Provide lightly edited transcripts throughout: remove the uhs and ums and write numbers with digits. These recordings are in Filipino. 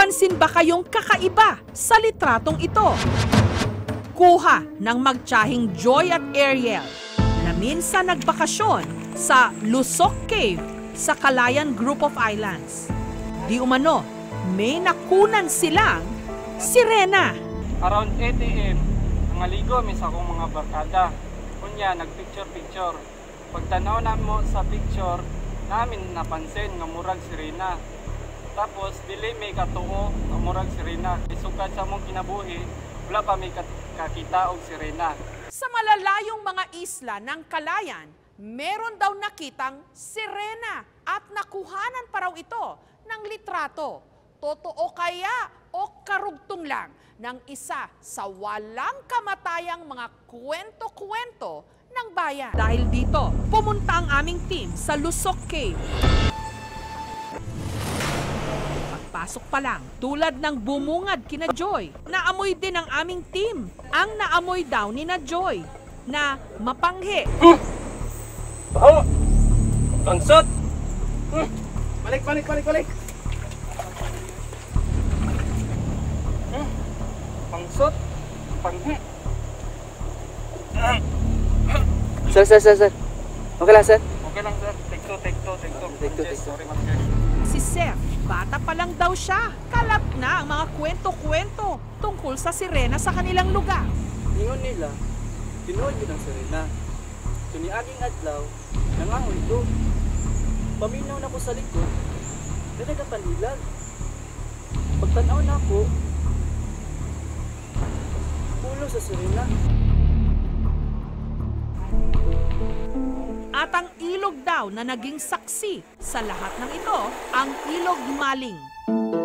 napapansin ba kayong kakaiba sa litratong ito? Kuha ng magtiyahing Joy at Ariel na minsan nagbakasyon sa Lusok Cave sa Calayan Group of Islands. Di umano, may nakunan silang sirena. Around 8 AM, nangaligo mi sa akong mga barkada. Kunya, nagpicture-picture. Pagtanaw na mo sa picture, namin napansin nga murag sirena. Tapos, dili may katuo nga murag sirena. Isukad sa mong kinabuhi, wala pa may kakita og sirena. Sa malalayong mga isla ng Calayan, meron daw nakitang sirena at nakuhanan pa raw ito ng litrato. Totoo kaya o karugtong lang ng isa sa walang kamatayang mga kwento-kwento ng bayan? Dahil dito, pumunta ang aming team sa Lusok Cave. Pagpasok pa lang, tulad ng bumungad kina Joy, naamoy din ang aming team. Ang naamoy daw ni na Joy na mapanghi. Baho! Pangsot! Balik! Pangsot! Panghi! Sir. Okay lang, sir? Okay lang, sir. Take two. Sorry, ma'am, sir. Si Seth, bata pa lang daw siya. Kalat na ang mga kwento-kwento tungkol sa sirena sa kanilang lugar. Ingon nila, tinuod yun ang sirena. Tuniaging adlaw, nangangon ko. Paminaw na ko sa likod, na nagapanilag. Pagtanaw na ako, pulo sa sirena. At ang ilog daw na naging saksi sa lahat ng ito, ang Ilog Maling.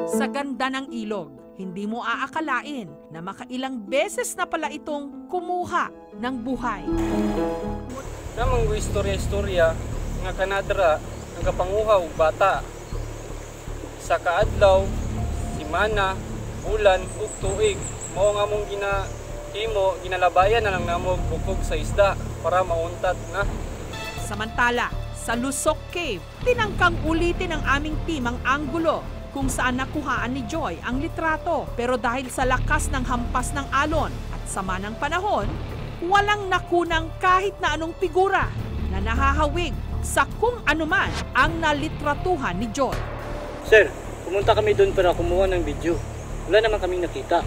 Sa ganda ng ilog, hindi mo aakalain na makailang beses na pala itong kumuha ng buhay. Namang istorya nga kanadra ang kapanguha og bata. Sa kaadlaw, simana, bulan ug tuig mao nga mong ginalabayan na lang namo bukog sa isda para mauntat na. Samantala, sa Lusok Cave, tinangkang ulitin ng aming team ang anggulo kung saan nakuhaan ni Joy ang litrato. Pero dahil sa lakas ng hampas ng alon at sama ng panahon, walang nakunang kahit na anong figura na nahahawig sa kung anuman ang nalitratuhan ni Joy. Sir, pumunta kami doon para kumuha ng video. Wala naman kaming nakita.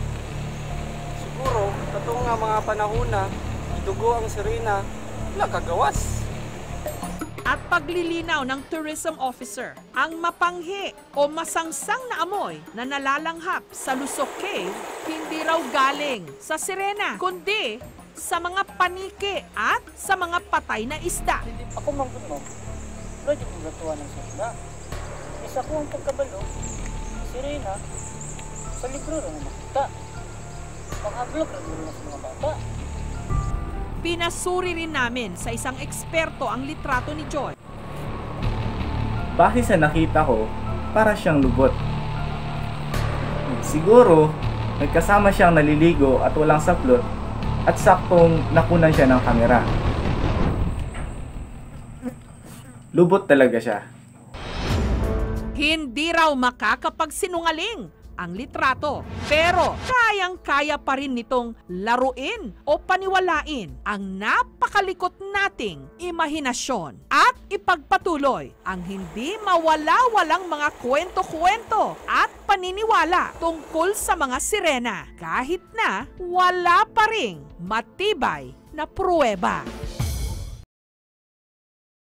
Siguro, katong nga mga panahon na idugo ang sirena, wala kagawas. At paglilinaw ng tourism officer, ang mapanghi o masangsang na amoy na nalalanghap sa Lusok Cave, hindi raw galing sa sirena, kundi sa mga paniki at sa mga patay na isda. Ako mangkot mo, wala dyan yung gatuan ng sirena. Isa ko ang pagkabalo, sirena, sa libro rin makita. Pang-ablog rin sa mga bata. Pinasuri rin namin sa isang eksperto ang litrato ni Joy. Base sa nakita ko, para siyang lubot. Siguro, nagkasama siyang naliligo at walang saklot at saktong nakunan siya ng kamera. Lubot talaga siya. Hindi raw makakapagsinungaling ang litrato, pero kayang-kaya pa rin nitong laruin o paniwalain ang napakalikot nating imahinasyon at ipagpatuloy ang hindi mawala-walang mga kwento-kwento at paniniwala tungkol sa mga sirena kahit na wala pa ring matibay na pruweba.